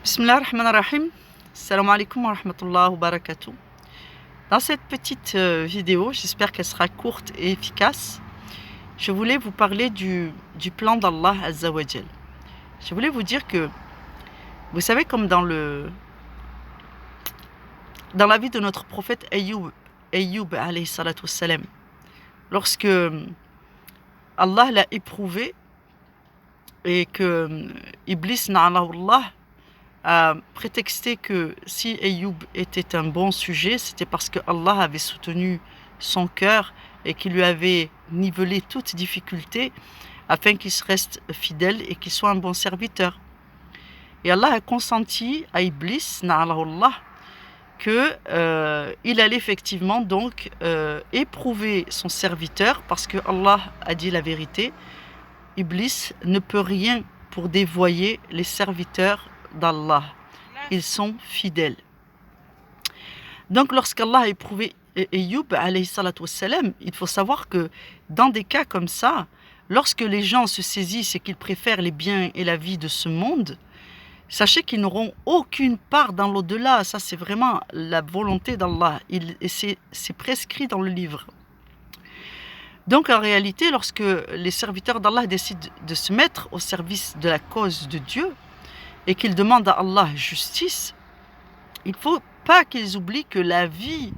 Bismillah ar-Rahman ar-Rahim. Salam alaikum wa rahmatullah wa barakatuh. Dans cette petite vidéo, j'espère qu'elle sera courte et efficace, je voulais vous parler du plan d'Allah Azza wa Jal. Je voulais vous dire que, vous savez, comme dans la vie de notre prophète Ayyub alayhi salatu wassalam, lorsque Allah l'a éprouvé et que Iblis na'alahullah a prétexté que si Ayyub était un bon sujet, c'était parce que Allah avait soutenu son cœur et qu'il lui avait nivelé toute difficulté afin qu'il se reste fidèle et qu'il soit un bon serviteur. Et Allah a consenti à Iblis, na'alahullah, qu'il allait effectivement donc éprouver son serviteur parce que Allah a dit la vérité. Iblis ne peut rien pour dévoyer les serviteurs d'Allah. Ils sont fidèles. Donc lorsqu'Allah a éprouvé Ayyub alayhi salatu wassalam, il faut savoir que dans des cas comme ça, lorsque les gens se saisissent et qu'ils préfèrent les biens et la vie de ce monde, sachez qu'ils n'auront aucune part dans l'au-delà. Ça, c'est vraiment la volonté d'Allah. C'est prescrit dans le livre. Donc en réalité, lorsque les serviteurs d'Allah décident de se mettre au service de la cause de Dieu et qu'ils demandent à Allah justice, il ne faut pas qu'ils oublient que la vie,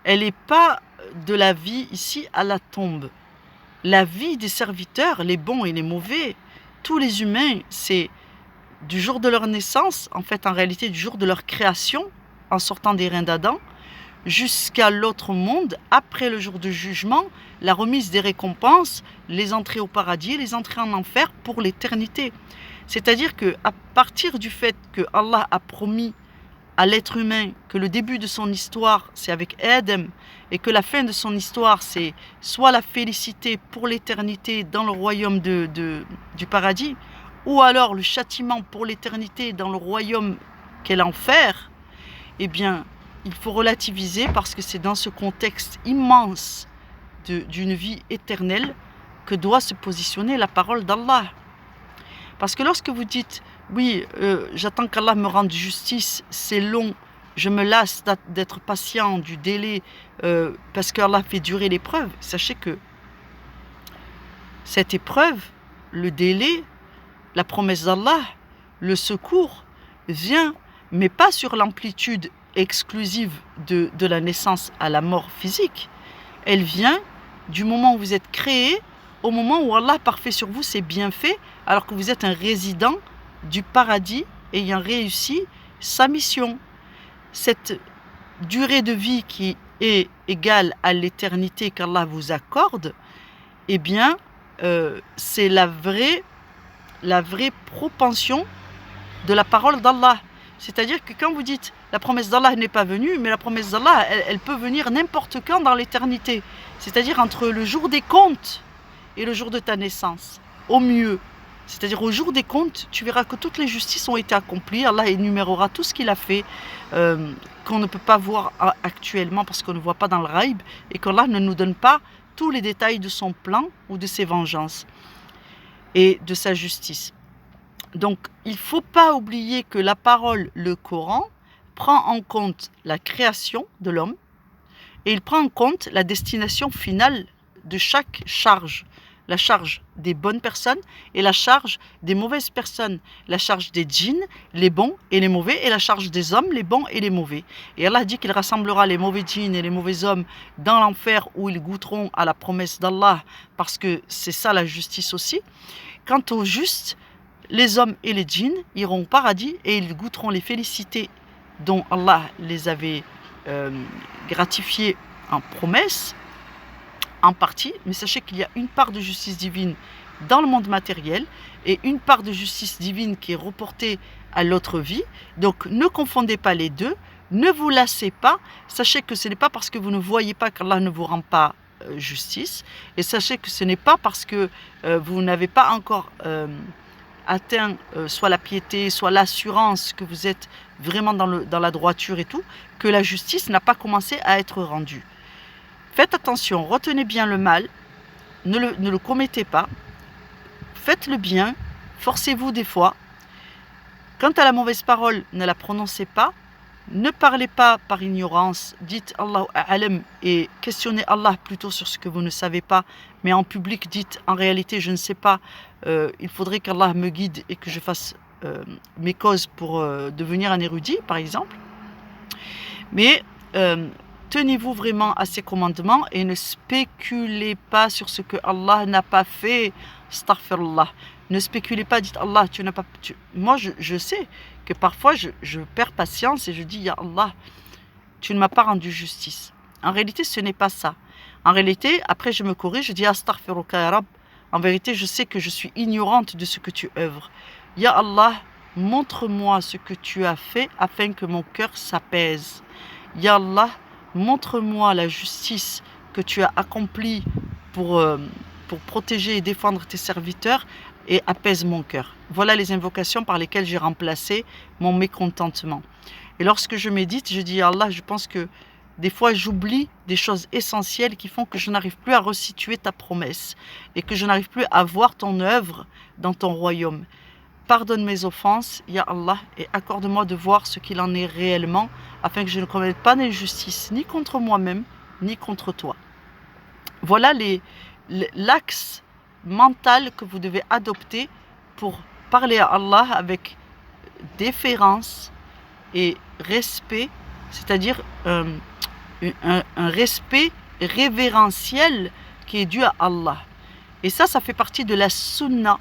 elle n'est pas de la vie ici à la tombe. La vie des serviteurs, les bons et les mauvais, tous les humains, c'est du jour de leur naissance, en fait en réalité du jour de leur création, en sortant des reins d'Adam, jusqu'à l'autre monde, après le jour de jugement, la remise des récompenses, les entrées au paradis, les entrées en enfer pour l'éternité. C'est-à-dire qu'à partir du fait que Allah a promis à l'être humain que le début de son histoire, c'est avec Adam, et que la fin de son histoire, c'est soit la félicité pour l'éternité dans le royaume du paradis, ou alors le châtiment pour l'éternité dans le royaume qu'est l'enfer, eh bien, il faut relativiser parce que c'est dans ce contexte immense d'une vie éternelle que doit se positionner la parole d'Allah. Parce que lorsque vous dites, oui, j'attends qu'Allah me rende justice, c'est long, je me lasse d'être patient, du délai, parce qu'Allah fait durer l'épreuve, sachez que cette épreuve, le délai, la promesse d'Allah, le secours, vient, mais pas sur l'amplitude exclusive de la naissance à la mort physique. Elle vient du moment où vous êtes créé, au moment où Allah parfait sur vous ses bienfaits, alors que vous êtes un résident du paradis ayant réussi sa mission. Cette durée de vie qui est égale à l'éternité qu'Allah vous accorde, eh bien, c'est la vraie propension de la parole d'Allah. C'est-à-dire que quand vous dites la promesse d'Allah n'est pas venue, mais la promesse d'Allah, elle peut venir n'importe quand dans l'éternité. C'est-à-dire entre le jour des comptes et le jour de ta naissance, au mieux. C'est-à-dire au jour des comptes, tu verras que toutes les justices ont été accomplies. Allah énumérera tout ce qu'il a fait, qu'on ne peut pas voir actuellement parce qu'on ne voit pas dans le Ghaib, et qu'Allah ne nous donne pas tous les détails de son plan ou de ses vengeances et de sa justice. Donc, il ne faut pas oublier que la parole, le Coran, prend en compte la création de l'homme et il prend en compte la destination finale de chaque charge. La charge des bonnes personnes et la charge des mauvaises personnes. La charge des djinns, les bons et les mauvais, et la charge des hommes, les bons et les mauvais. Et Allah dit qu'il rassemblera les mauvais djinns et les mauvais hommes dans l'enfer où ils goûteront à la promesse d'Allah, parce que c'est ça la justice aussi. Quant aux justes, les hommes et les djinns iront au paradis et ils goûteront les félicités dont Allah les avait gratifiés en promesse, en partie, mais sachez qu'il y a une part de justice divine dans le monde matériel et une part de justice divine qui est reportée à l'autre vie. Donc ne confondez pas les deux, ne vous lassez pas, sachez que ce n'est pas parce que vous ne voyez pas qu'Allah ne vous rend pas justice, et sachez que ce n'est pas parce que vous n'avez pas encore atteint soit la piété, soit l'assurance que vous êtes vraiment dans la droiture et tout, que la justice n'a pas commencé à être rendue. Faites attention, retenez bien le mal, ne le commettez pas, faites le bien, forcez-vous des fois, Quant à la mauvaise parole, ne la prononcez pas. Ne parlez pas par ignorance, dites Allahu A'lam et questionnez Allah plutôt sur ce que vous ne savez pas. Mais en public, dites en réalité, je ne sais pas, il faudrait qu'Allah me guide et que je fasse mes causes pour devenir un érudit, par exemple. Mais tenez-vous vraiment à ces commandements et ne spéculez pas sur ce que Allah n'a pas fait. Astaghfirullah. Ne spéculez pas, dites Allah, tu n'as pas. Moi, je sais que parfois je perds patience et je dis, Ya Allah, tu ne m'as pas rendu justice. En réalité, ce n'est pas ça. En réalité, après je me corrige, je dis Astaghfiruka ya Rab. En vérité, je sais que je suis ignorante de ce que tu œuvres. Ya Allah, montre-moi ce que tu as fait afin que mon cœur s'apaise. Ya Allah, montre-moi la justice que tu as accomplie pour protéger et défendre tes serviteurs et apaise mon cœur. Voilà les invocations par lesquelles j'ai remplacé mon mécontentement. Et lorsque je médite, je dis Allah, je pense que des fois j'oublie des choses essentielles qui font que je n'arrive plus à resituer ta promesse et que je n'arrive plus à voir ton œuvre dans ton royaume. Pardonne mes offenses, Ya Allah, et accorde-moi de voir ce qu'il en est réellement afin que je ne commette pas d'injustice ni contre moi-même ni contre toi. Voilà l'axe mental que vous devez adopter pour parler à Allah avec déférence et respect, c'est-à-dire un respect révérentiel qui est dû à Allah. Et ça fait partie de la sunna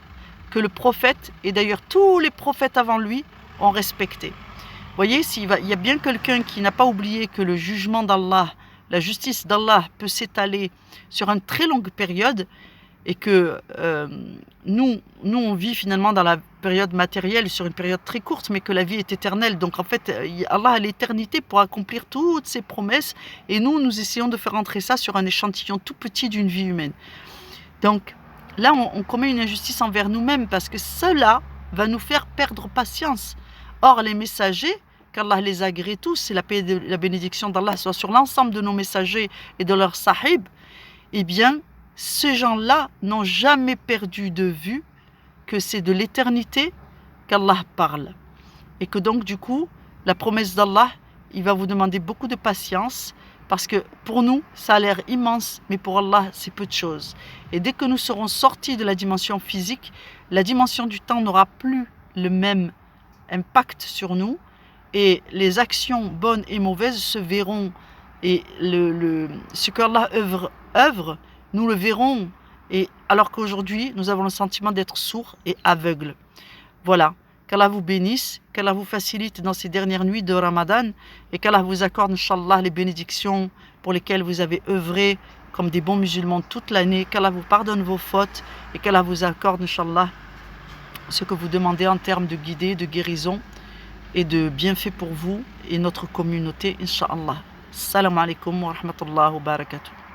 que le prophète, et d'ailleurs tous les prophètes avant lui, ont respecté. Vous voyez, il y a bien quelqu'un qui n'a pas oublié que le jugement d'Allah, la justice d'Allah peut s'étaler sur une très longue période, et que nous on vit finalement dans la période matérielle sur une période très courte, mais que la vie est éternelle. Donc en fait, Allah a l'éternité pour accomplir toutes ses promesses, et nous essayons de faire entrer ça sur un échantillon tout petit d'une vie humaine. Donc là, on commet une injustice envers nous-mêmes, parce que cela va nous faire perdre patience. Or, les messagers, qu'Allah les agrée tous, et la paix et la bénédiction d'Allah soit sur l'ensemble de nos messagers et de leurs sahibs, eh bien, ces gens-là n'ont jamais perdu de vue que c'est de l'éternité qu'Allah parle. Et que donc, du coup, la promesse d'Allah, il va vous demander beaucoup de patience, parce que pour nous, ça a l'air immense, mais pour Allah, c'est peu de choses. Et dès que nous serons sortis de la dimension physique, la dimension du temps n'aura plus le même impact sur nous, et les actions bonnes et mauvaises se verront, et ce que Allah œuvre, nous le verrons, et alors qu'aujourd'hui, nous avons le sentiment d'être sourds et aveugles. Voilà, qu'Allah vous bénisse, qu'Allah vous facilite dans ces dernières nuits de Ramadan, et qu'Allah vous accorde, Inch'Allah, les bénédictions pour lesquelles vous avez œuvré comme des bons musulmans toute l'année, qu'Allah vous pardonne vos fautes, et qu'Allah vous accorde, Inch'Allah, ce que vous demandez en termes de guidée, de guérison, et de bienfaits pour vous et notre communauté, Inch'Allah. Salam alaikum wa rahmatullahi wa barakatuh.